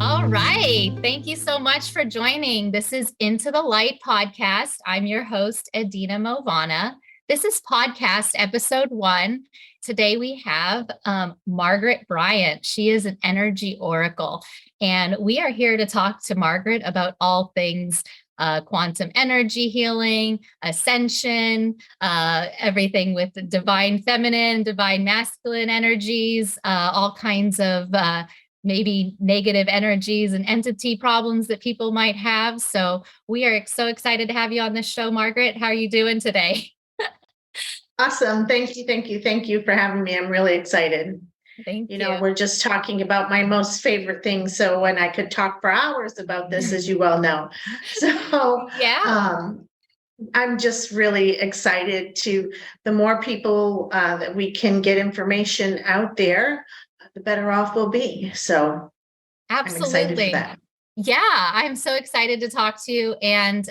All right. Thank you so much for joining. This is Into the Light podcast. I'm your host, Edina Mauvana. This is podcast episode 1. Today we have Margaret Bryant. She is an energy oracle, and we are here to talk to Margaret about all things quantum energy healing, ascension, everything with the divine feminine, divine masculine energies, all kinds of maybe negative energies and entity problems that people might have. So we are so excited to have you on this show, Margaret. How are you doing today? Awesome. Thank you. Thank you. Thank you for having me. I'm really excited. Thank you. We're just talking about my most favorite things. So when I could talk for hours about this, as you well know. So Yeah. I'm just really excited the more people that we can get information out there, the better off we'll be. So I'm excited for Absolutely. that. Yeah, I'm so excited to talk to you. And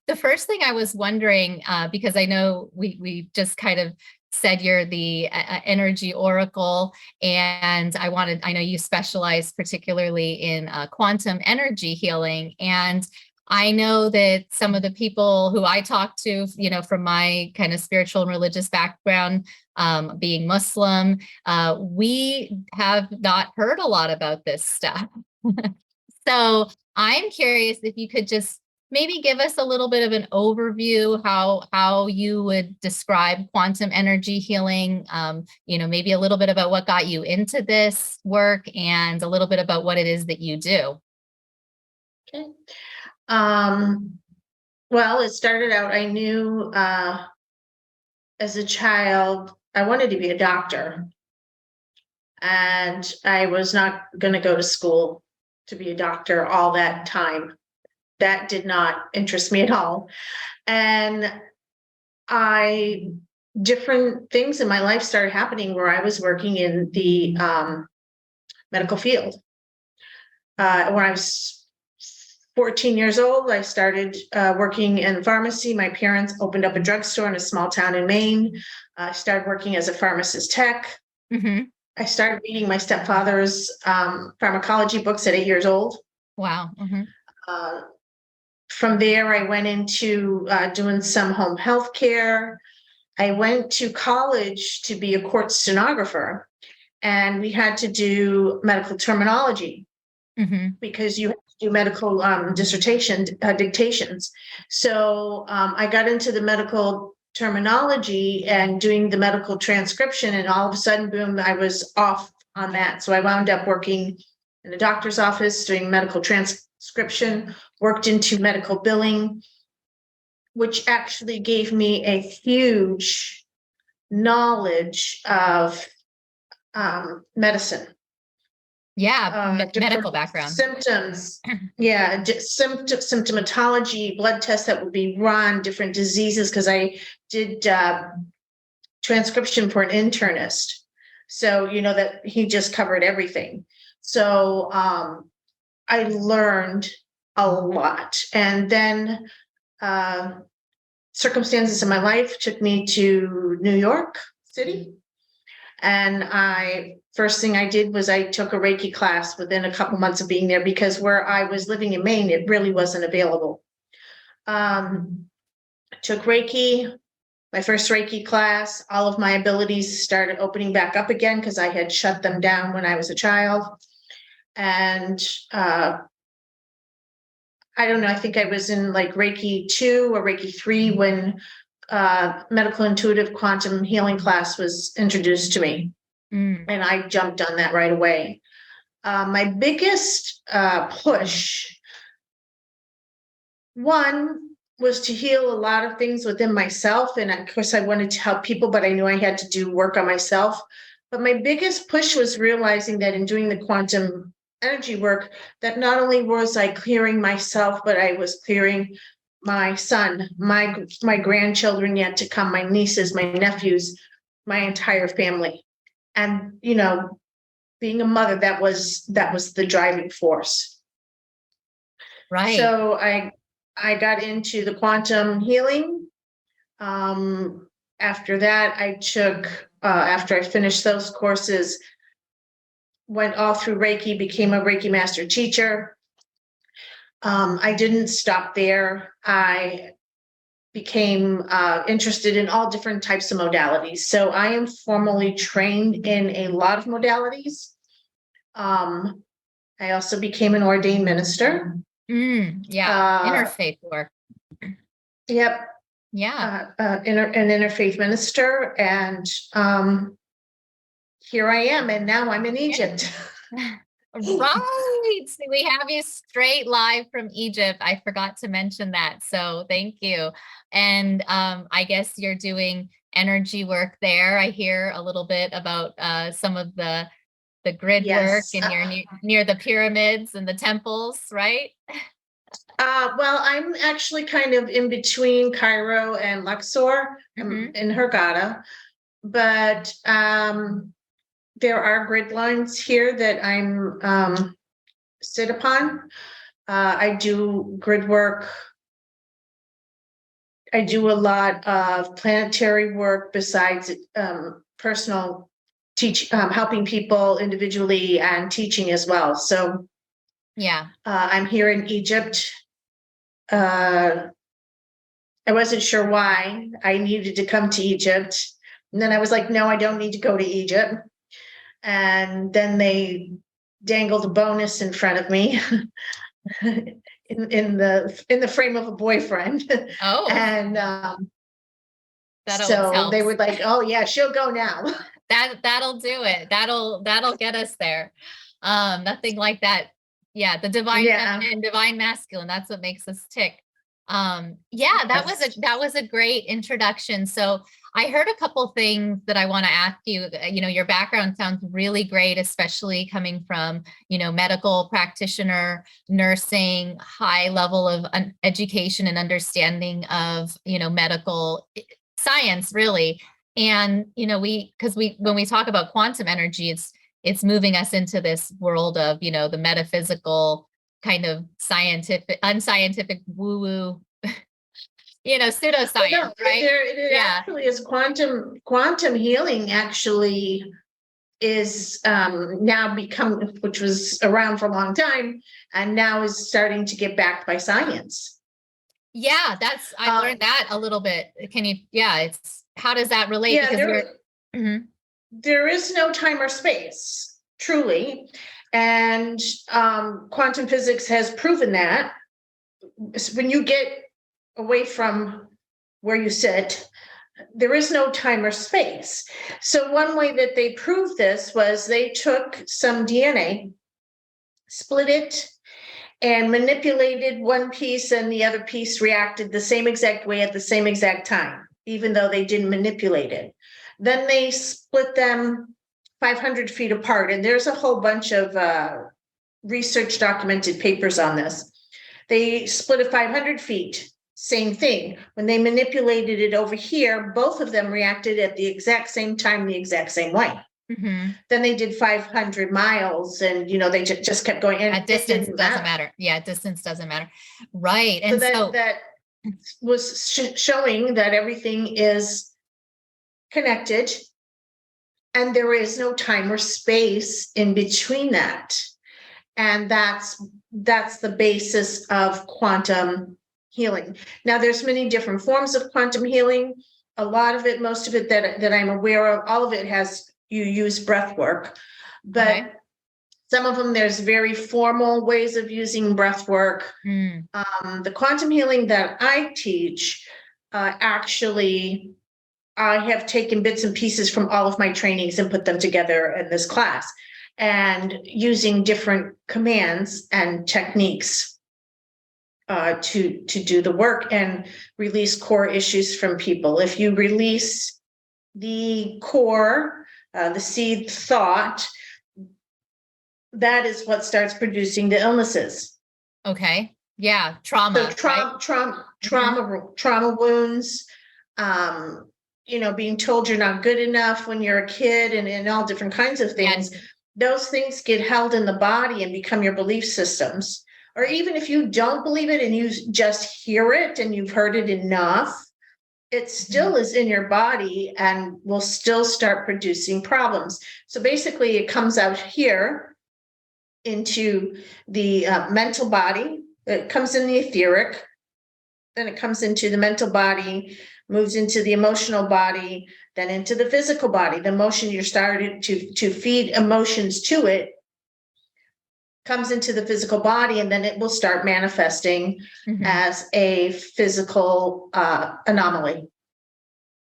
the first thing I was wondering, because I know we just kind of said you're the energy oracle, and I know you specialize particularly in quantum energy healing. And I know that some of the people who I talk to, from my kind of spiritual and religious background, being Muslim, we have not heard a lot about this stuff. So I'm curious if you could just maybe give us a little bit of an overview how you would describe quantum energy healing. Maybe a little bit about what got you into this work and a little bit about what it is that you do. Okay. Well, it started out, I knew as a child, I wanted to be a doctor. And I was not going to go to school to be a doctor all that time. That did not interest me at all. And different things in my life started happening where I was working in the medical field. When I was 14 years old, I started working in pharmacy. My parents opened up a drugstore in a small town in Maine. I started working as a pharmacist tech. Mm-hmm. I started reading my stepfather's pharmacology books at 8 years old. Wow. Mm-hmm. From there, I went into doing some home health care. I went to college to be a court stenographer, and we had to do medical terminology because you have to do medical dissertation dictations. So I got into the medical terminology and doing the medical transcription, and all of a sudden, boom, I was off on that. So I wound up working in a doctor's office doing medical transcription, worked into medical billing, which actually gave me a huge knowledge of medicine. Yeah, medical background. Symptoms. Yeah, symptomatology, blood tests that would be run, different diseases, because I did transcription for an internist. So, that he just covered everything. So I learned a lot. And then circumstances in my life took me to New York City. And first thing I did was I took a Reiki class within a couple months of being there, because where I was living in Maine, it really wasn't available. Took Reiki, my first Reiki class. All of my abilities started opening back up again because I had shut them down when I was a child. And I don't know, I think I was in like Reiki 2 or Reiki 3 when medical intuitive quantum healing class was introduced to me. And I jumped on that right away. My biggest push, one, was to heal a lot of things within myself. And of course, I wanted to help people, but I knew I had to do work on myself. But my biggest push was realizing that in doing the quantum energy work, that not only was I clearing myself, but I was clearing my son, my grandchildren yet to come, my nieces, my nephews, my entire family. And, being a mother, that was the driving force. Right. So I got into the quantum healing. After that, I took, after I finished those courses, went all through Reiki, became a Reiki master teacher. I didn't stop there. I became interested in all different types of modalities. So I am formally trained in a lot of modalities. I also became an ordained minister. Yeah, interfaith work. Yep. Yeah. An interfaith minister. And here I am. And now I'm in Egypt. Right. So we have you straight live from Egypt. I forgot to mention that. So thank you. And I guess you're doing energy work there. I hear a little bit about some of the grid work, Yes. and you're near the pyramids and the temples, right? Well, I'm actually kind of in between Cairo and Luxor. I'm in Hurghada, but there are grid lines here that I'm sit upon. I do grid work. I do a lot of planetary work besides personal helping people individually and teaching as well. So yeah, I'm here in Egypt. I wasn't sure why I needed to come to Egypt. And then I was like, no, I don't need to go to Egypt. And then they dangled a bonus in front of me in the frame of a boyfriend. Oh, and that always so helps. they were like, oh yeah, she'll go now. That'll do it. That'll get us there. Nothing like that. Yeah, the divine feminine, divine masculine. That's what makes us tick. Yeah, that was a great introduction. So I heard a couple things that I want to ask you. You know, your background sounds really great, especially coming from, you know, medical practitioner, nursing, high level of education and understanding of, you know, medical science, really. And, you know, when we talk about quantum energy, it's moving us into this world of, you know, the metaphysical kind of scientific, unscientific woo-woo, you know, pseudoscience, no, right? It actually is quantum healing actually is now become, which was around for a long time, and now is starting to get backed by science. Yeah, I learned that a little bit. Can you, it's, how does that relate? Yeah, Because there is no time or space, truly. And quantum physics has proven that when you get away from where you sit, there is no time or space. So one way that they proved this was they took some DNA, split it, and manipulated one piece, and the other piece reacted the same exact way at the same exact time, even though they didn't manipulate it. Then they split them 500 feet apart, and there's a whole bunch of research documented papers on this. They split it 500 feet, same thing. When they manipulated it over here, both of them reacted at the exact same time, the exact same way. Then they did 500 miles, and you know, they just kept going. And distance doesn't matter. Yeah, distance doesn't matter. Right. And so that was showing that everything is connected, and there is no time or space in between that. And that's the basis of quantum healing. Now, there's many different forms of quantum healing. A lot of it, most of it that I'm aware of, all of it you use breath work, but some of them, there's very formal ways of using breath work. The quantum healing that I teach, actually, I have taken bits and pieces from all of my trainings and put them together in this class, and using different commands and techniques to do the work and release core issues from people. If you release the core, the seed thought, that is what starts producing the illnesses. Okay. Yeah. Trauma. So trauma wounds, you know, being told you're not good enough when you're a kid, and all different kinds of things. Yes. Those things get held in the body and become your belief systems. Or even if you don't believe it and you just hear it and you've heard it enough, it still is in your body and will still start producing problems. So basically, it comes out here into the mental body, it comes in the etheric, then it comes into the mental body, moves into the emotional body, then into the physical body. The emotion you're starting to feed emotions to it comes into the physical body, and then it will start manifesting as a physical anomaly.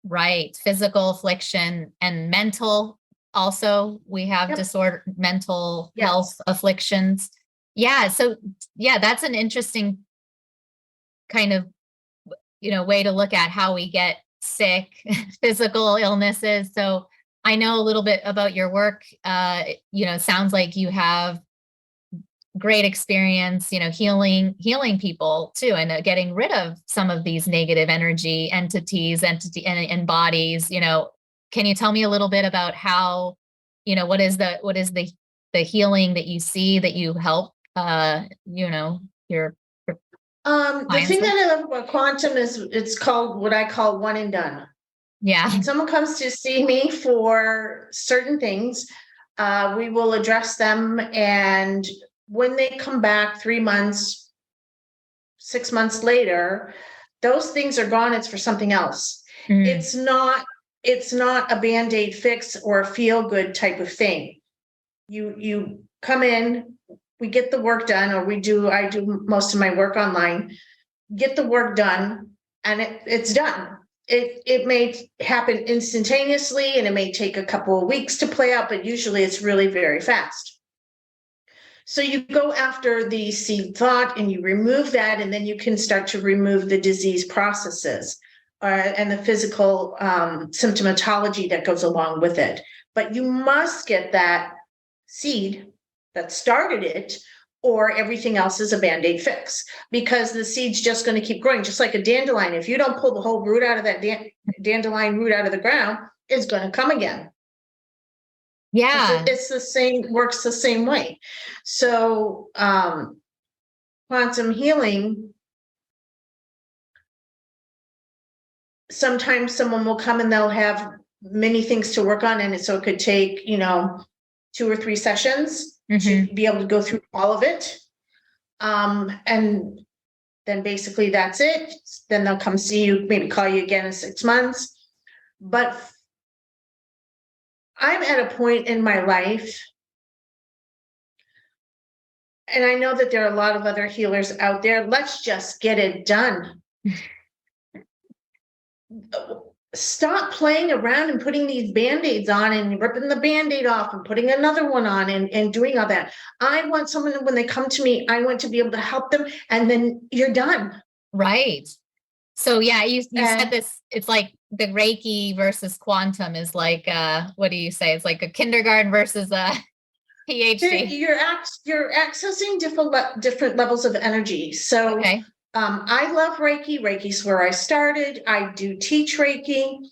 Right. Physical affliction and mental. Also, we have disorder, mental health afflictions. Yeah. So yeah, that's an interesting kind of, way to look at how we get sick, physical illnesses. So I know a little bit about your work. Sounds like you have great experience, healing people too, and getting rid of some of these negative energy and bodies. Can you tell me a little bit about how, what is the healing that you see that you help, your the thing with? that I love about quantum is it's called what I call one and done. Yeah. When someone comes to see me for certain things, we will address them. And when they come back 3 months, 6 months later, those things are gone. It's for something else. It's not a Band-Aid fix or a feel-good type of thing. You come in, we get the work done, or I do most of my work online, get the work done, and it's done. It may happen instantaneously, and it may take a couple of weeks to play out, but usually it's really very fast. So you go after the seed thought and you remove that, and then you can start to remove the disease processes and the physical symptomatology that goes along with it. But you must get that seed that started it, or everything else is a Band-Aid fix, because the seed's just going to keep growing, just like a dandelion. If you don't pull the whole root out of that dandelion root out of the ground, it's going to come again. Yeah. It's the same, works the same way. So quantum healing, sometimes someone will come and they'll have many things to work on, and so it could take 2 or 3 sessions to be able to go through all of it. And then basically that's it. Then they'll come see you, maybe call you again in 6 months. But I'm at a point in my life, and I know that there are a lot of other healers out there. Let's just get it done. Stop playing around and putting these Band-Aids on and ripping the Band-Aid off and putting another one on and doing all that. I want someone, when they come to me, I want to be able to help them, and then you're done. Right. So yeah, you said this, it's like the Reiki versus quantum is like, what do you say? It's like a kindergarten versus a PhD. You're accessing different levels of energy. So okay. I love Reiki. Reiki's where I started. I do teach Reiki.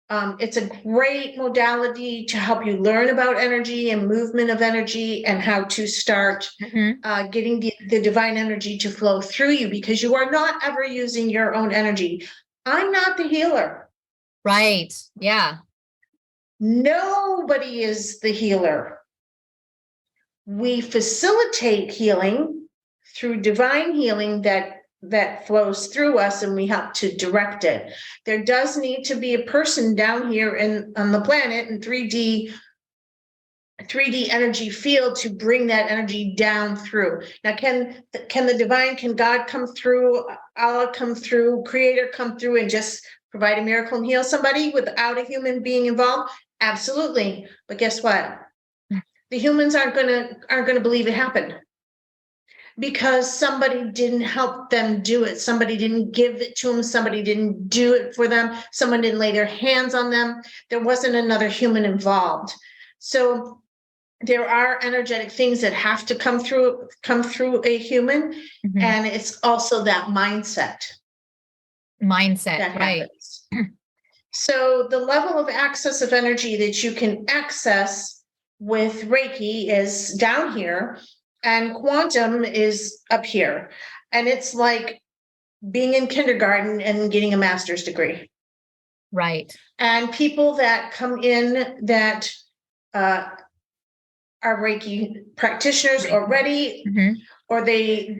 It's a great modality to help you learn about energy and movement of energy, and how to start getting the divine energy to flow through you, because you are not ever using your own energy. I'm not the healer. Right. Yeah. Nobody is the healer. We facilitate healing through divine healing that flows through us, and we help to direct it. There does need to be a person down here on the planet in 3D energy field to bring that energy down through. Now, can God come through, Allah come through, Creator come through and just provide a miracle and heal somebody without a human being involved? Absolutely. But guess what? The humans aren't gonna believe it happened, because somebody didn't help them do it. Somebody didn't give it to them. Somebody didn't do it for them. Someone didn't lay their hands on them. There wasn't another human involved. So there are energetic things that have to come through a human. And it's also that mindset. That Right. happens. So the level of access of energy that you can access with Reiki is down here, and quantum is up here. And it's like being in kindergarten and getting a master's degree. Right. And people that come in that are Reiki practitioners already, or they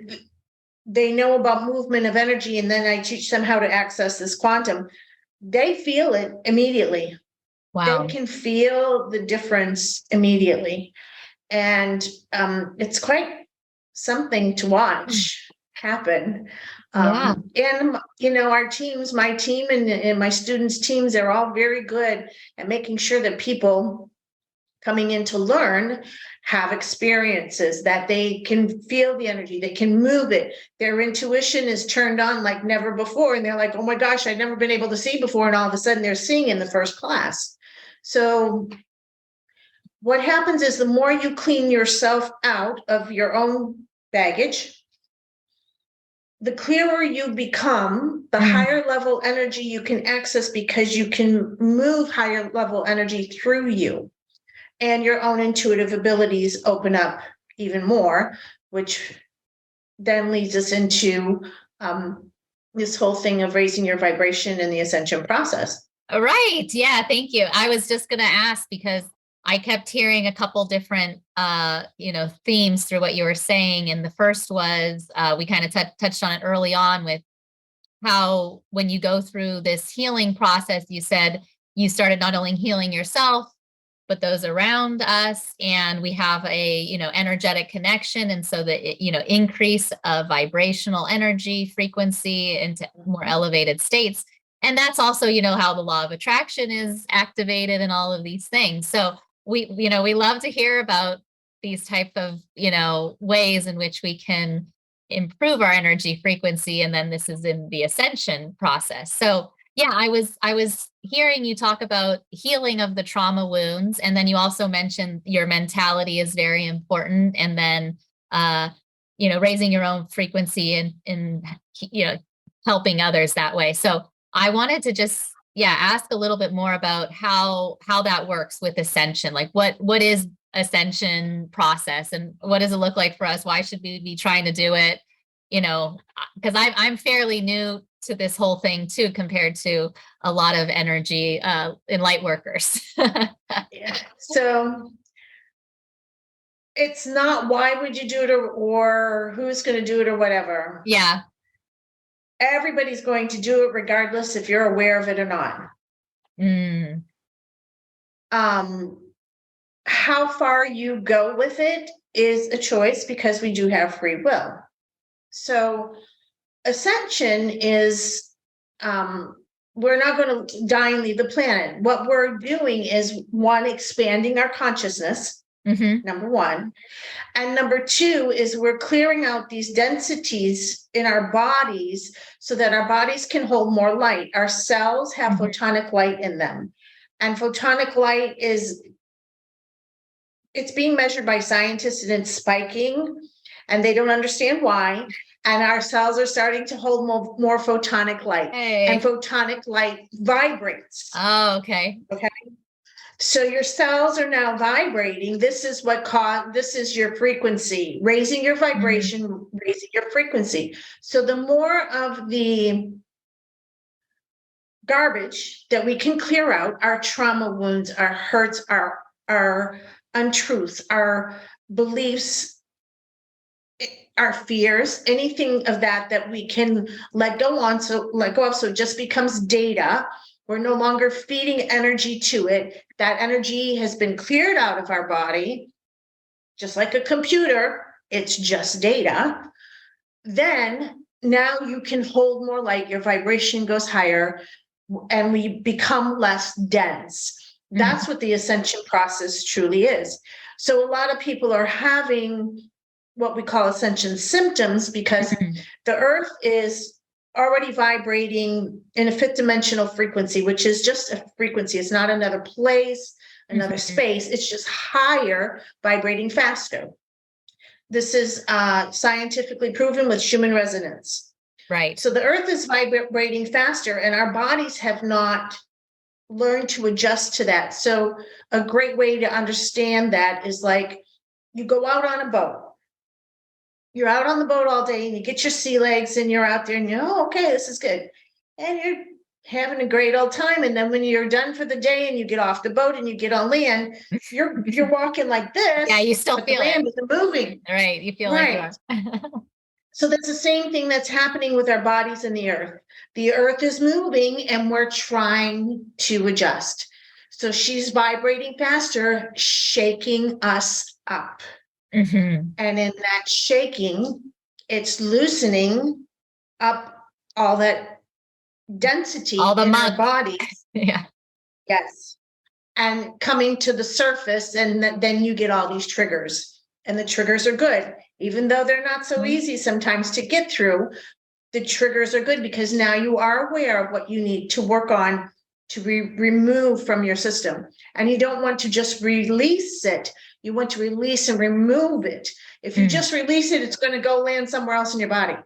know about movement of energy, and then I teach them how to access this quantum, they feel it immediately. Wow. They can feel the difference immediately. And it's quite something to watch happen. Yeah. And, our teams, my team and my students' teams, they're all very good at making sure that people coming in to learn have experiences, that they can feel the energy, they can move it. Their intuition is turned on like never before. And they're like, oh my gosh, I've never been able to see before. And all of a sudden they're seeing in the first class. So what happens is the more you clean yourself out of your own baggage, the clearer you become, the higher level energy you can access, because you can move higher level energy through you, and your own intuitive abilities open up even more, which then leads us into this whole thing of raising your vibration in the ascension process. Right. Yeah. Thank you. I was just going to ask because I kept hearing a couple different, themes through what you were saying. And the first was, we kind of touched on it early on with how when you go through this healing process, you said you started not only healing yourself, but those around us. And we have a, energetic connection. And so the, increase of vibrational energy frequency into more elevated states. And that's also, how the law of attraction is activated and all of these things. So we love to hear about these type of, ways in which we can improve our energy frequency. And then this is in the ascension process. So yeah, I was hearing you talk about healing of the trauma wounds, and then you also mentioned your mentality is very important, and then raising your own frequency and helping others that way. So I wanted to just ask a little bit more about how that works with ascension. Like what is ascension process, and what does it look like for us? Why should we be trying to do it? Because I'm fairly new to this whole thing too, compared to a lot of energy in light workers. Yeah. So it's not why would you do it, or who's going to do it, or whatever. Yeah. Everybody's going to do it regardless if you're aware of it or not. How far you go with it is a choice, because we do have free will. So ascension is, we're not going to die and leave the planet. What we're doing is, one, expanding our consciousness, number one. And number two is we're clearing out these densities in our bodies so that our bodies can hold more light. Our cells have photonic light in them. And photonic light it's being measured by scientists, and it's spiking, and they don't understand why. And our cells are starting to hold more photonic light. Hey. And photonic light vibrates. Oh, okay. Okay. So your cells are now vibrating. This is this is your frequency, raising your vibration, raising your frequency. So the more of the garbage that we can clear out, our trauma wounds, our hurts, our untruths, our beliefs, our fears, anything of that we can let go of, so it just becomes data. We're no longer feeding energy to it. That energy has been cleared out of our body, just like a computer. It's just data. Then now you can hold more light. Your vibration goes higher, and we become less dense. That's what the ascension process truly is. So a lot of people are having what we call ascension symptoms, because the earth is already vibrating in a fifth dimensional frequency, which is just a frequency. It's not another place, another space. It's just higher, vibrating faster. This is scientifically proven with Schumann resonance. Right. So the earth is vibrating faster, and our bodies have not learned to adjust to that. So a great way to understand that is, like, you go out on a boat. You're out on the boat all day, and you get your sea legs, and you're out there, and okay, this is good. And having a great old time. And then when you're done for the day and you get off the boat and you get on land, you're walking like this. Yeah, you still but the feel land it. isn't moving. Right. You feel like you Right. are. So that's the same thing that's happening with our bodies and the earth. The earth is moving and we're trying to adjust. So she's vibrating faster, shaking us up. Mm-hmm. And in that shaking, it's loosening up all that density All the in our muck. bodies. Yeah. Yes. And coming to the surface, and then you get all these triggers. And the triggers are good, even though they're not so easy sometimes to get through. The triggers are good because now you are aware of what you need to work on to remove from your system. And you don't want to just release it. You want to release and remove it. If you just release it, it's going to go land somewhere else in your body.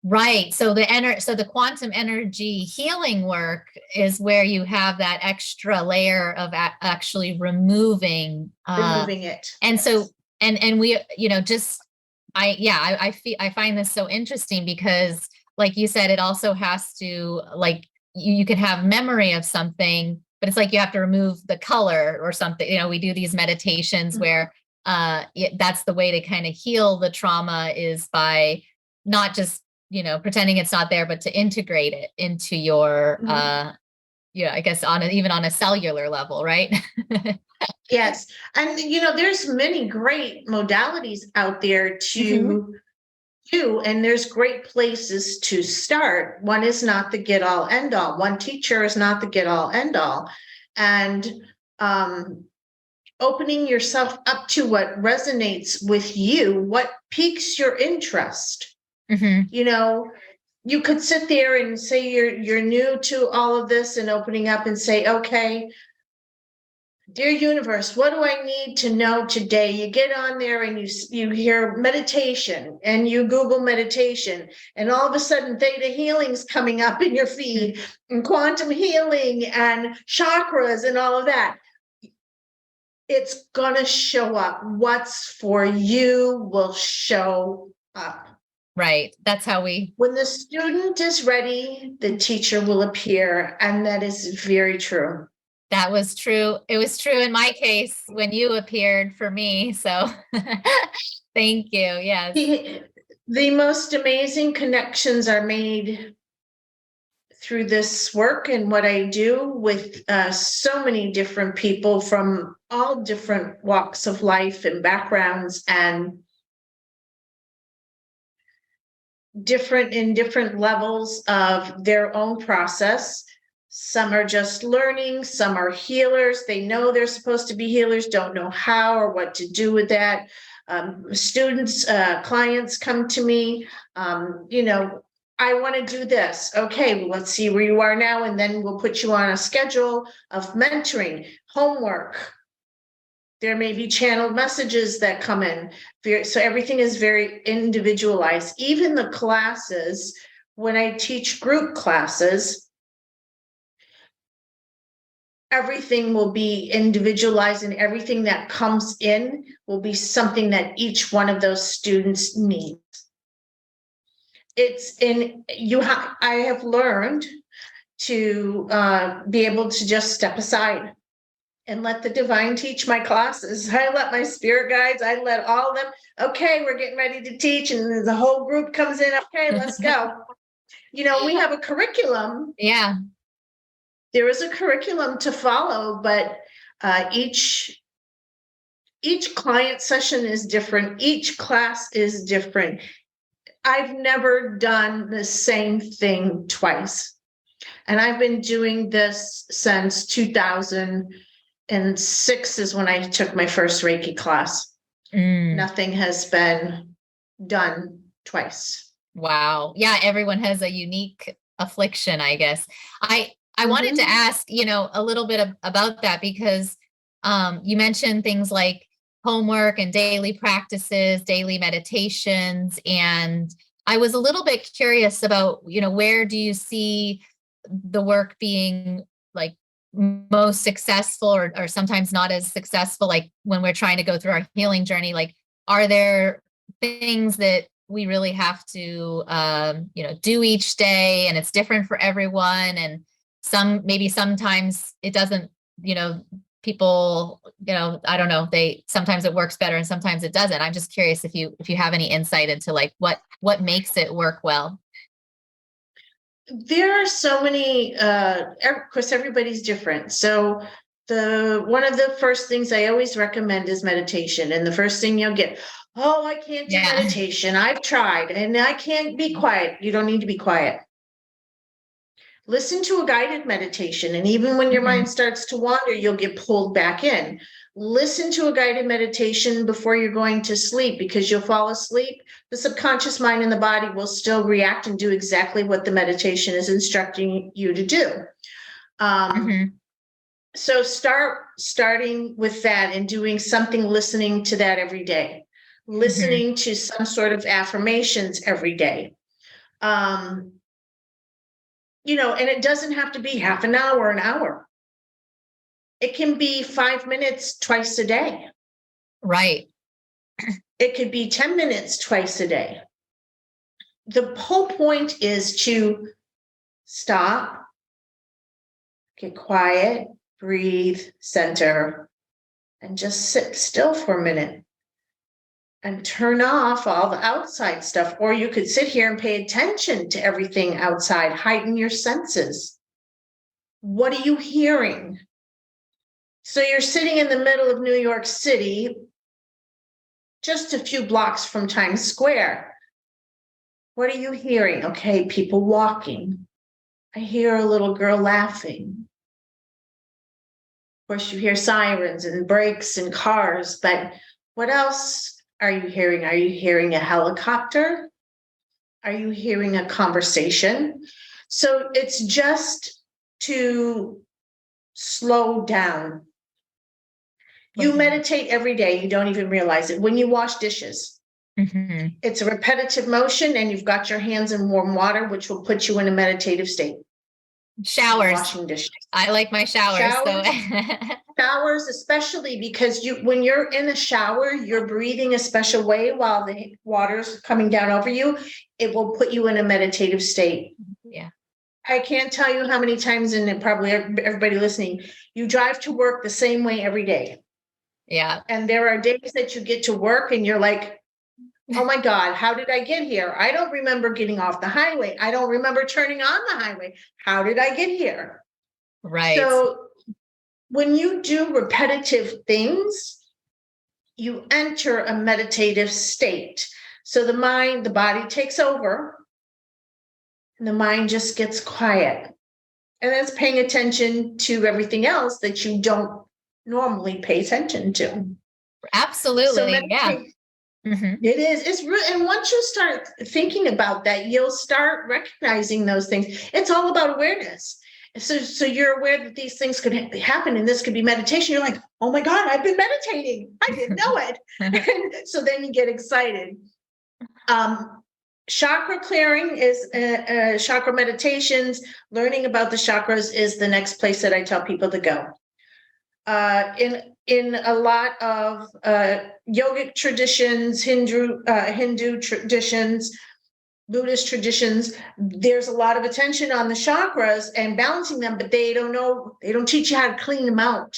Right. So the quantum energy healing work is where you have that extra layer of actually removing Removing it. And yes. So and we, just I find this so interesting because, like you said, it also has to, like, you could have memory of something, but it's like you have to remove the color or something. We do these meditations where that's the way to kind of heal the trauma, is by not just pretending it's not there, but to integrate it into your I guess even on a cellular level, right? Yes. And there's many great modalities out there to do, and there's great places to start. One is not the get all end all. One teacher is not the get all end all. And opening yourself up to what resonates with you, what piques your interest. You could sit there and say you're new to all of this, and opening up and say, okay, dear universe, what do I need to know today? You get on there and you hear meditation, and you Google meditation, and all of a sudden theta healing's coming up in your feed, and quantum healing and chakras and all of that. It's gonna show up. What's for you will show up. Right. That's how when the student is ready, the teacher will appear. And that is very true. That was true. It was true in my case when you appeared for me. So thank you. Yes. The most amazing connections are made through this work and what I do with so many different people from all different walks of life and backgrounds, and different levels of their own process. Some are just learning, some are healers. They know they're supposed to be healers, don't know how or what to do with that. Students, clients come to me, I want to do this. Okay, well, let's see where you are now, and then we'll put you on a schedule of mentoring, homework. There may be channeled messages that come in. So everything is very individualized. Even the classes, when I teach group classes, everything will be individualized, and everything that comes in will be something that each one of those students needs. I have learned to be able to just step aside and let the divine teach my classes. I let my spirit guides, I let all of them, okay, we're getting ready to teach, and the whole group comes in, okay, let's go. We have a curriculum. Yeah. There is a curriculum to follow, but each client session is different. Each class is different. I've never done the same thing twice. And I've been doing this since 2006 is when I took my first Reiki class. Nothing has been done twice. Wow. Yeah, everyone has a unique affliction, I guess. I wanted to ask, a little bit about that, because you mentioned things like homework and daily practices, daily meditations, and I was a little bit curious about, where do you see the work being like most successful, or sometimes not as successful, like when we're trying to go through our healing journey? Like, are there things that we really have to, do each day, and it's different for everyone. And maybe sometimes it doesn't, people, I don't know, sometimes it works better and sometimes it doesn't. I'm just curious if you have any insight into like what makes it work well. There are so many, of course, everybody's different. So one of the first things I always recommend is meditation. And the first thing you'll get, oh, I can't do meditation. I've tried and I can't be quiet. You don't need to be quiet. Listen to a guided meditation. And even when your mind starts to wander, you'll get pulled back in. Listen to a guided meditation before you're going to sleep, because you'll fall asleep. The subconscious mind and the body will still react and do exactly what the meditation is instructing you to do. So starting with that and doing something, listening to that every day, listening to some sort of affirmations every day. And it doesn't have to be half an hour, an hour. It can be 5 minutes twice a day. Right. It could be 10 minutes twice a day. The whole point is to stop, get quiet, breathe, center, and just sit still for a minute and turn off all the outside stuff. Or you could sit here and pay attention to everything outside, heighten your senses. What are you hearing? So you're sitting in the middle of New York City, just a few blocks from Times Square. What are you hearing? Okay, people walking. I hear a little girl laughing. Of course, you hear sirens and brakes and cars, but what else are you hearing? Are you hearing a helicopter? Are you hearing a conversation? So it's just to slow down. You meditate every day. You don't even realize it. When you wash dishes, it's a repetitive motion, and you've got your hands in warm water, which will put you in a meditative state. Showers. Washing dishes. I like my showers. Showers, especially because when you're in a shower, you're breathing a special way while the water's coming down over you. It will put you in a meditative state. Yeah. I can't tell you how many times, and probably everybody listening, you drive to work the same way every day. Yeah. And there are days that you get to work and you're like, oh my God, how did I get here? I don't remember getting off the highway. I don't remember turning on the highway. How did I get here? Right. So when you do repetitive things, you enter a meditative state. So the body takes over, and the mind just gets quiet. And that's paying attention to everything else that you don't normally pay attention to. Absolutely. So yeah. It is. It's real. And once you start thinking about that, you'll start recognizing those things. It's all about awareness. So you're aware that these things could happen, and this could be meditation. You're like, oh my God, I've been meditating. I didn't know it. And so then you get excited. Chakra clearing is chakra meditations. Learning about the chakras is the next place that I tell people to go. In a lot of yogic traditions, Hindu traditions, Buddhist traditions, there's a lot of attention on the chakras and balancing them, but they don't teach you how to clean them out.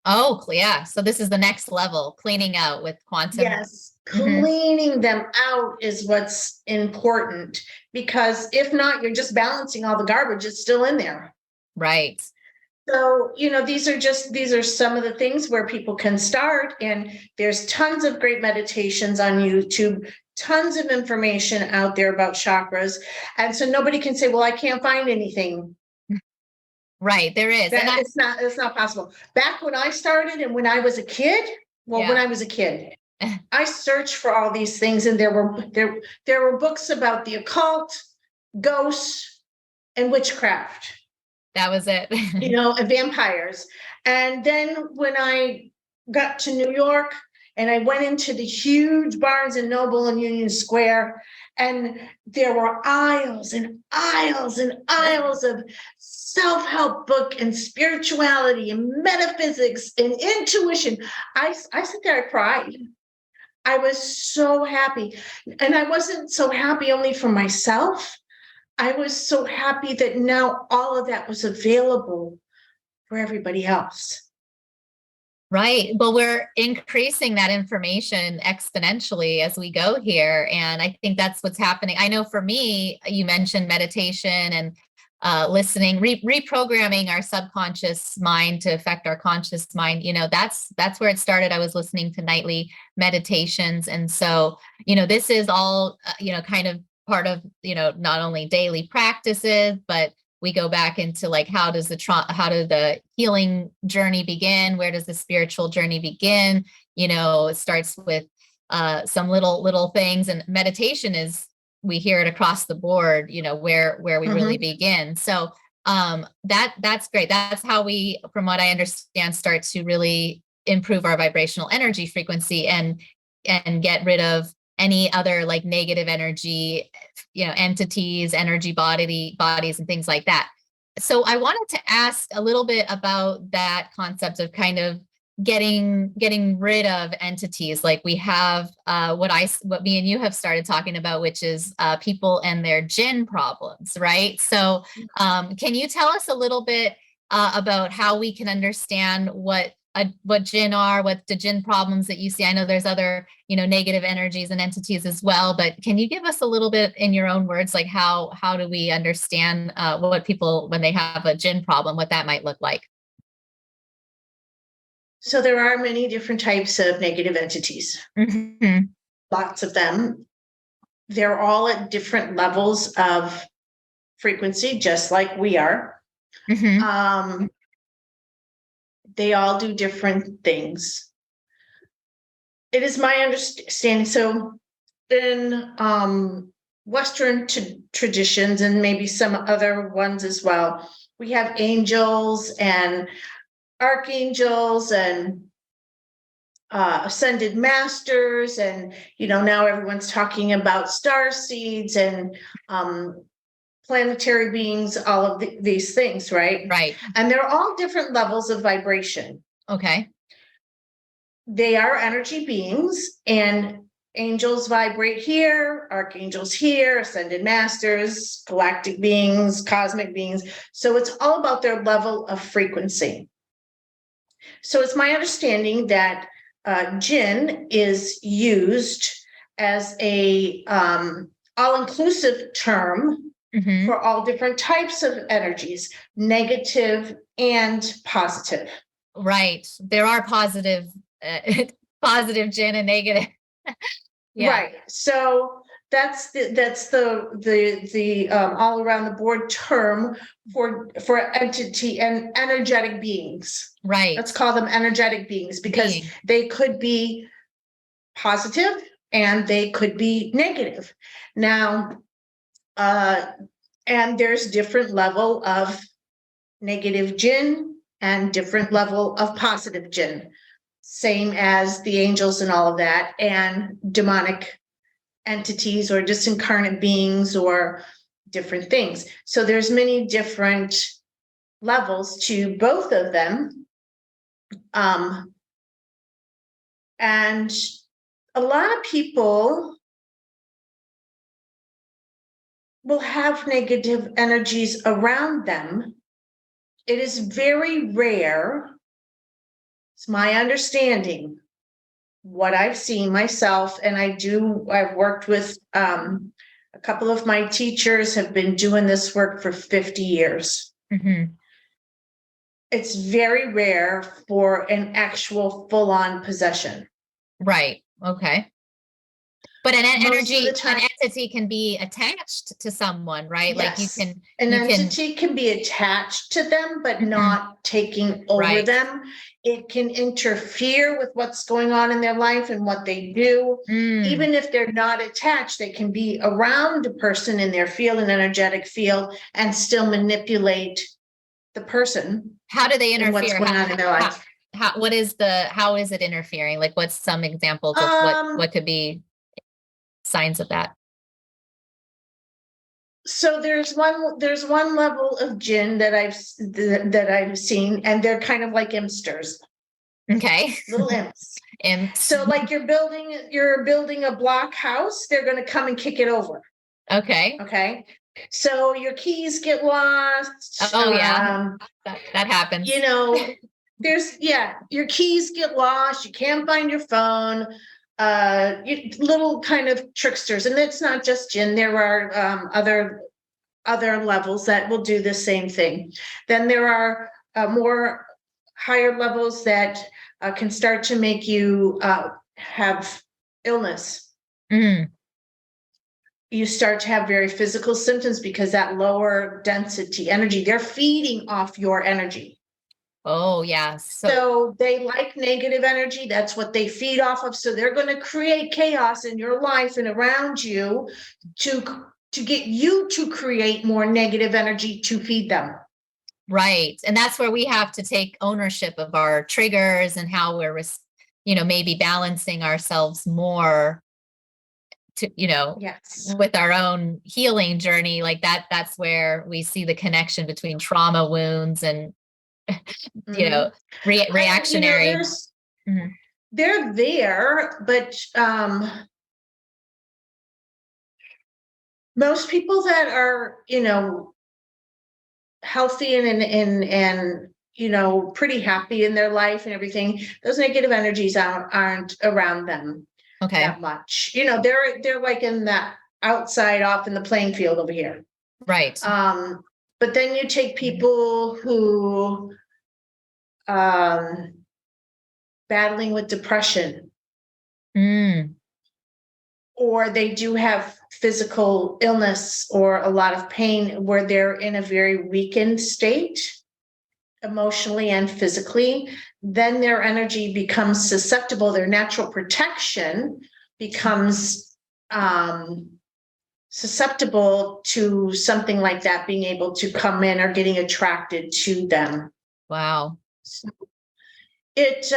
Oh, yeah. So this is the next level, cleaning out with quantum. Yes, cleaning them out is what's important, because if not, you're just balancing all the garbage. It's still in there. Right. So, these are some of the things where people can start, and there's tons of great meditations on YouTube, tons of information out there about chakras. And so nobody can say, well, I can't find anything. Right. There is. It's not possible. Back when I started and when I was a kid, when I was a kid, I searched for all these things, and there were books about the occult, ghosts, and witchcraft. That was it. And vampires. And then when I got to New York and I went into the huge Barnes and Noble in Union Square, and there were aisles and aisles and aisles of self-help book and spirituality and metaphysics and intuition. I sat there, I cried. I was so happy. And I wasn't so happy only for myself. I was so happy that now all of that was available for everybody else. Right. Well, we're increasing that information exponentially as we go here. And I think that's what's happening. I know for me, you mentioned meditation and listening, reprogramming our subconscious mind to affect our conscious mind. That's where it started. I was listening to nightly meditations. And so, this is all, kind of part of, not only daily practices, but we go back into like, how did the healing journey begin? Where does the spiritual journey begin? It starts with some little things, and meditation is, we hear it across the board, where we really begin. So that's great. That's how we, from what I understand, start to really improve our vibrational energy frequency and get rid of any other like negative energy, entities, energy bodies and things like that. So I wanted to ask a little bit about that concept of kind of getting rid of entities. Like we have what me and you have started talking about, which is people and their Jinn problems, right? So can you tell us a little bit about how we can understand what Jinn are, what the Jinn problems that you see? I know there's other, negative energies and entities as well, but can you give us a little bit in your own words, like how do we understand what people, when they have a Jinn problem, what that might look like? So there are many different types of negative entities, lots of them. They're all at different levels of frequency, just like we are. They all do different things. It is my understanding. So in Western traditions, and maybe some other ones as well, we have angels and archangels and ascended masters, and now everyone's talking about star seeds and planetary beings, all of these things, right? And they're all different levels of vibration. Okay. They are energy beings, and angels vibrate here, archangels here, ascended masters, galactic beings, cosmic beings. So it's all about their level of frequency. So it's my understanding that Jinn is used as a all-inclusive term for all different types of energies, negative and positive. Right. There are positive Jinn and negative. Yeah. Right. So that's the all around the board term for entity and energetic beings. Right. Let's call them energetic beings, because they could be positive and they could be negative. Now, and there's different level of negative Jinn and different level of positive Jinn, same as the angels and all of that, and demonic entities or disincarnate beings or different things. So there's many different levels to both of them. And a lot of people will have negative energies around them. It is very rare, it's my understanding, what I've seen myself, and I've worked with a couple of my teachers have been doing this work for 50 years. It's very rare for an actual full-on possession. Right. Okay. But an entity can be attached to someone, right? Yes. Like an entity can be attached to them, but not taking over them. It can interfere with what's going on in their life and what they do. Even if they're not attached, they can be around a person in their field, an energetic field, and still manipulate the person. How do they interfere? What's going on in their life? How is it interfering? Like, what's some examples of what could be signs of that? So there's one level of Jinn that I've seen, and they're kind of like imsters. Okay. little imps. Imps. So like you're building a block house, they're going to come and kick it over. Okay. Okay. So your keys get lost. Oh yeah. That happens. You know, your keys get lost. You can't find your phone. Little kind of tricksters. And it's not just Jinn. There are other levels that will do the same thing. Then there are more higher levels that can start to make you have illness. Mm. You start to have very physical symptoms because that lower density energy, they're feeding off your energy. Oh, yeah. So they like negative energy. That's what they feed off of. So they're going to create chaos in your life and around you to get you to create more negative energy to feed them. Right. And that's where we have to take ownership of our triggers and how we're, maybe balancing ourselves more to, Yes. with our own healing journey. Like that's where we see the connection between trauma wounds and, reactionary. They're there, but most people that are, healthy and pretty happy in their life and everything, those negative energies aren't around them that much. They're like in that outside off in the playing field over here. Right. But then you take people who battling with depression. Or they do have physical illness or a lot of pain where they're in a very weakened state, emotionally and physically, then their energy becomes susceptible. Their natural protection becomes susceptible to something like that being able to come in or getting attracted to them. Wow. So it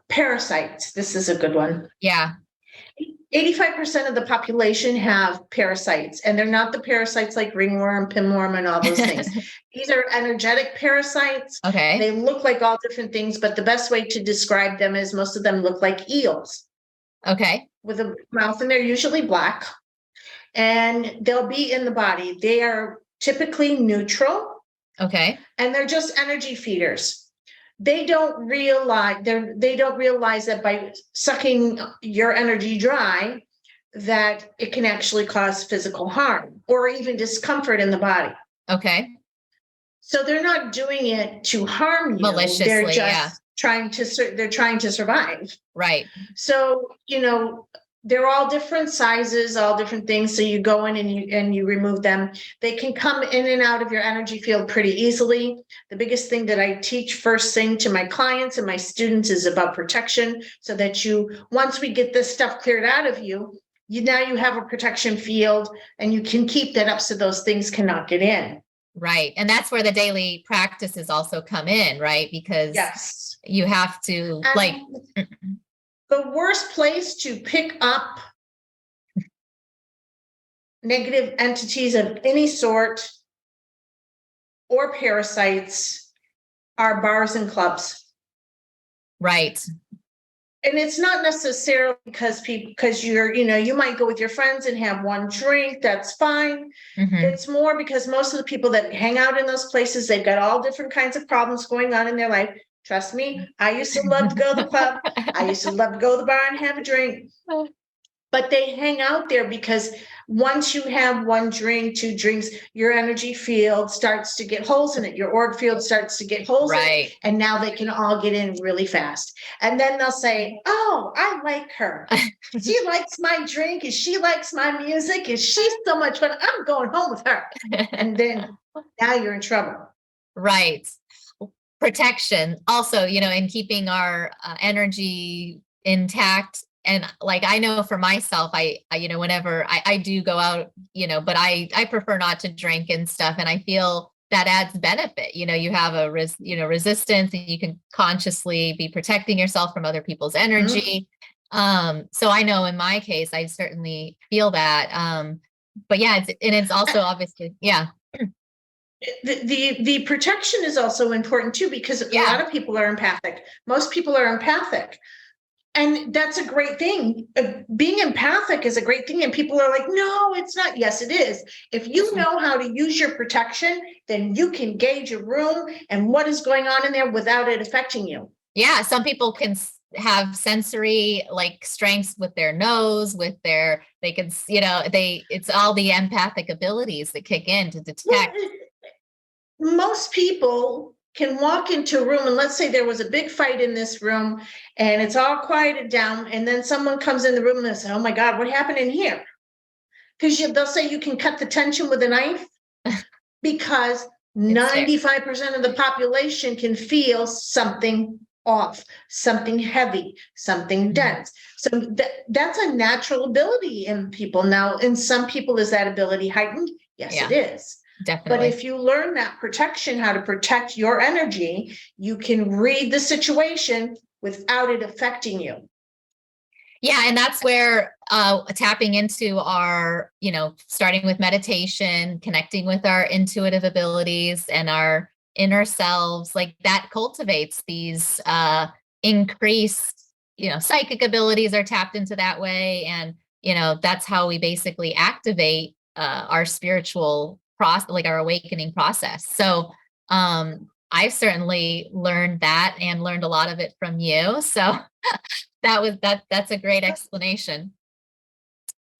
parasites. This is a good one. Yeah. 85% of the population have parasites, and they're not the parasites like ringworm, pinworm, and all those things. These are energetic parasites. Okay. They look like all different things, but the best way to describe them is most of them look like eels. Okay. With a mouth, and they're usually black, and they'll be in the body. They are typically neutral. Okay. And they're just energy feeders. They don't realize that by sucking your energy dry, that it can actually cause physical harm or even discomfort in the body. Okay. So they're not doing it to harm you. Maliciously, they're just trying to survive. Right. So, they're all different sizes, all different things. So you go in and you remove them. They can come in and out of your energy field pretty easily. The biggest thing that I teach first thing to my clients and my students is about protection, so that once we get this stuff cleared out of you, now you have a protection field and you can keep that up so those things cannot get in. Right. And that's where the daily practices also come in, right? Because you have to the worst place to pick up negative entities of any sort or parasites are bars and clubs. Right. And it's not necessarily because you're, you might go with your friends and have one drink. That's fine. It's more because most of the people that hang out in those places, they've got all different kinds of problems going on in their life. Trust me, I used to love to go to the club. I used to love to go to the bar and have a drink. But they hang out there because once you have one drink, two drinks, your energy field starts to get holes in it. Your auric field starts to get holes in it. And now they can all get in really fast. And then they'll say, oh, I like her. She likes my drink and she likes my music and she's so much fun. I'm going home with her. And then now you're in trouble. Right. Protection also, in keeping our energy intact. And I know for myself, I whenever I do go out, but I prefer not to drink and stuff. And I feel that adds benefit. You have a resistance, and you can consciously be protecting yourself from other people's energy. So I know in my case, I certainly feel that. But yeah, it's also obviously, yeah. The protection is also important too, because a lot of people are empathic. Most people are empathic. And that's a great thing. Being empathic is a great thing. And people are like, no, it's not. Yes, it is. If you know how to use your protection, then you can gauge a room and what is going on in there without it affecting you. Yeah. Some people can have sensory like strengths with their nose, they can, it's all the empathic abilities that kick in to detect. Well, most people can walk into a room, and let's say there was a big fight in this room and it's all quieted down, and then someone comes in the room and they say, oh my God, what happened in here? Because they'll say you can cut the tension with a knife, because 95% of the population can feel something off, something heavy, something dense. So that's a natural ability in people. Now, in some people, is that ability heightened? Yes, it is. Definitely. But if you learn that protection, how to protect your energy, you can read the situation without it affecting you. Yeah. And that's where tapping into our, starting with meditation, connecting with our intuitive abilities and our inner selves, like that cultivates these increased, psychic abilities are tapped into that way. And, that's how we basically activate our spiritual process, like our awakening process. So I certainly learned that and learned a lot of it from you. So that's a great explanation.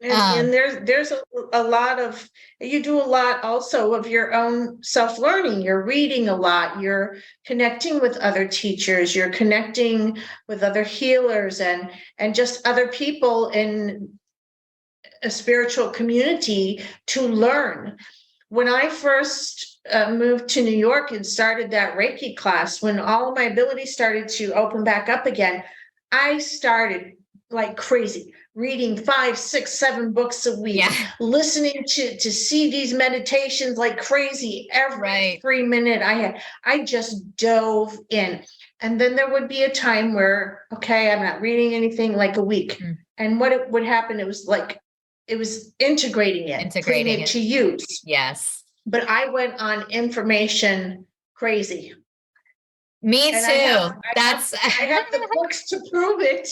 And there's a lot of, you do a lot also of your own self-learning. You're reading a lot, you're connecting with other teachers, you're connecting with other healers and just other people in a spiritual community to learn. When I first moved to New York and started that Reiki class, when all of my abilities started to open back up again, I started like crazy, reading 5, 6, 7 books a week, listening to CDs, meditations like crazy. Every 3 minute I just dove in. And then there would be a time where, okay, I'm not reading anything, like a week. And what would happen, it was like, it was integrating putting it to use. Yes. But I went on information crazy. Me too. I have the books to prove it.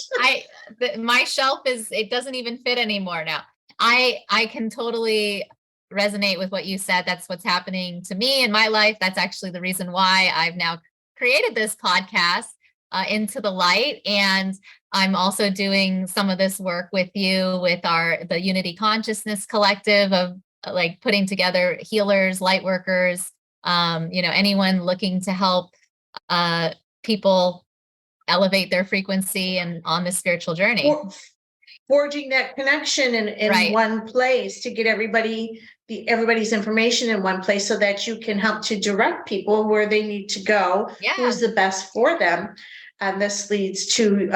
My shelf it doesn't even fit anymore now. I can totally resonate with what you said. That's what's happening to me in my life. That's actually the reason why I've now created this podcast, Into the Light. And I'm also doing some of this work with you with the Unity Consciousness Collective of like putting together healers, light workers, anyone looking to help people elevate their frequency and on the spiritual journey. Forging that connection in one place to get everybody's information in one place so that you can help to direct people where they need to go, who's the best for them. And this leads to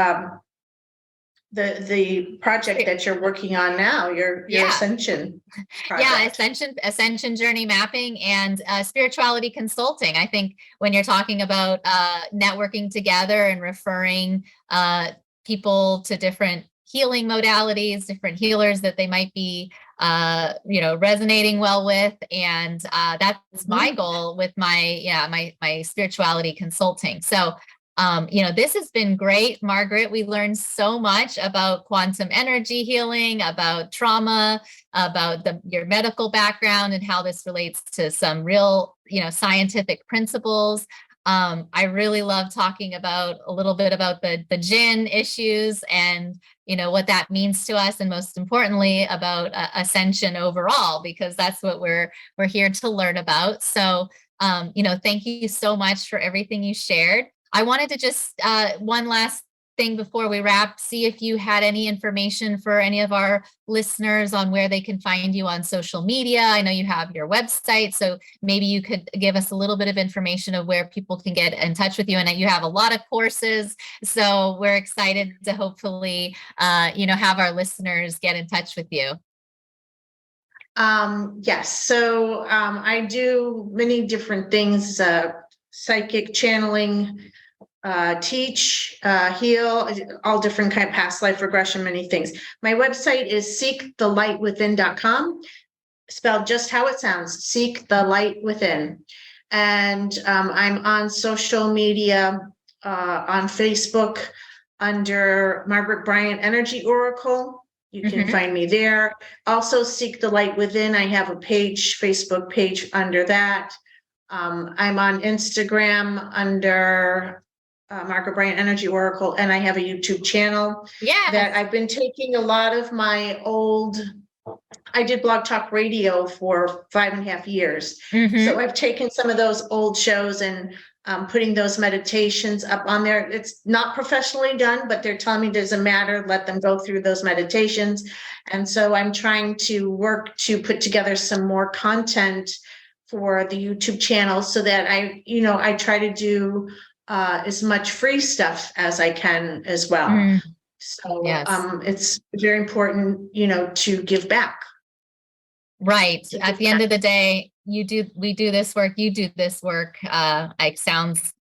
the project that you're working on now, your Ascension project. Ascension journey mapping and spirituality consulting. I think when you're talking about networking together and referring people to different healing modalities, different healers that they might be resonating well with, and that's my goal with my spirituality consulting. So this has been great, Margaret. We learned so much about quantum energy healing, about trauma, about your medical background and how this relates to some real, scientific principles. I really love talking about a little bit about the Jinn issues and, what that means to us. And most importantly, about ascension overall, because that's what we're here to learn about. So, thank you so much for everything you shared. I wanted to just one last thing before we wrap, see if you had any information for any of our listeners on where they can find you on social media. I know you have your website, so maybe you could give us a little bit of information of where people can get in touch with you. And you have a lot of courses, so we're excited to hopefully, have our listeners get in touch with you. Yes. So I do many different things, psychic channeling, teach, heal, all different kind of past life regression, many things. My website is seekthelightwithin.com. spelled just how it sounds, Seek the Light Within. And I'm on social media, on Facebook under Margaret Bryant Energy Oracle. You can find me there. Also, Seek the Light Within. I have a page, Facebook page under that. I'm on Instagram under Margaret Bryant Energy Oracle, and I have a YouTube channel that I've been taking a lot of my old. I did Blog Talk Radio for 5.5 years. So I've taken some of those old shows and putting those meditations up on there. It's not professionally done, but they're telling me it doesn't matter. Let them go through those meditations. And so I'm trying to work to put together some more content for the YouTube channel so that I try to do as much free stuff as I can as well. So it's very important, to give back. Right. At the end of the day, we do this work, you do this work. It sounds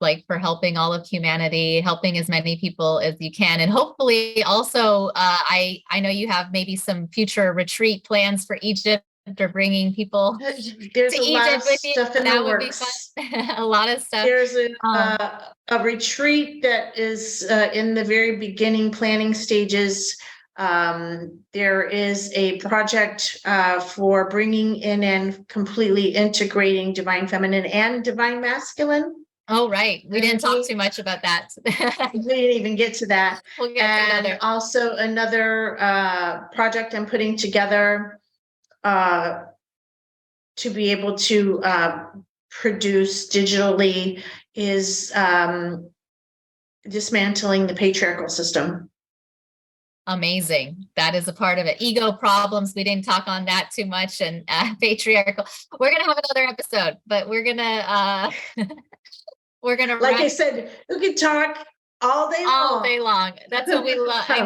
like for helping all of humanity, helping as many people as you can. And hopefully also, I know you have maybe some future retreat plans for Egypt or bringing people There's to a lot Egypt of with you. stuff in That the would works. be fun. A lot of stuff. There's a retreat that is in the very beginning planning stages. There is a project for bringing in and completely integrating divine feminine and divine masculine. Oh, right. We didn't talk too much about that. We didn't even get to that. We'll get to another. Also another project I'm putting together to be able to produce digitally is dismantling the patriarchal system. Amazing. That is a part of it. Ego problems. We didn't talk on that too much, and patriarchal. We're going to have another episode, but we're going to, like I said, we can talk all day long. That's what we love. I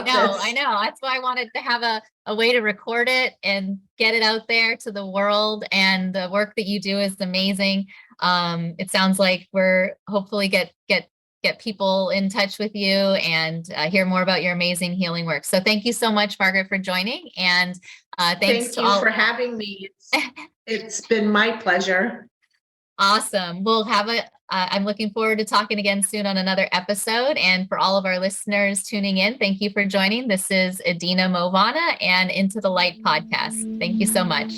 know. That's why I wanted to have a way to record it and get it out there to the world. And the work that you do is amazing. It sounds like we're hopefully get people in touch with you and hear more about your amazing healing work. So thank you so much, Margaret, for joining. And thanks to all for having me. It's been my pleasure. Awesome. We'll have I'm looking forward to talking again soon on another episode. And for all of our listeners tuning in, thank you for joining. This is Edina Mauvana and Into the Light podcast. Thank you so much.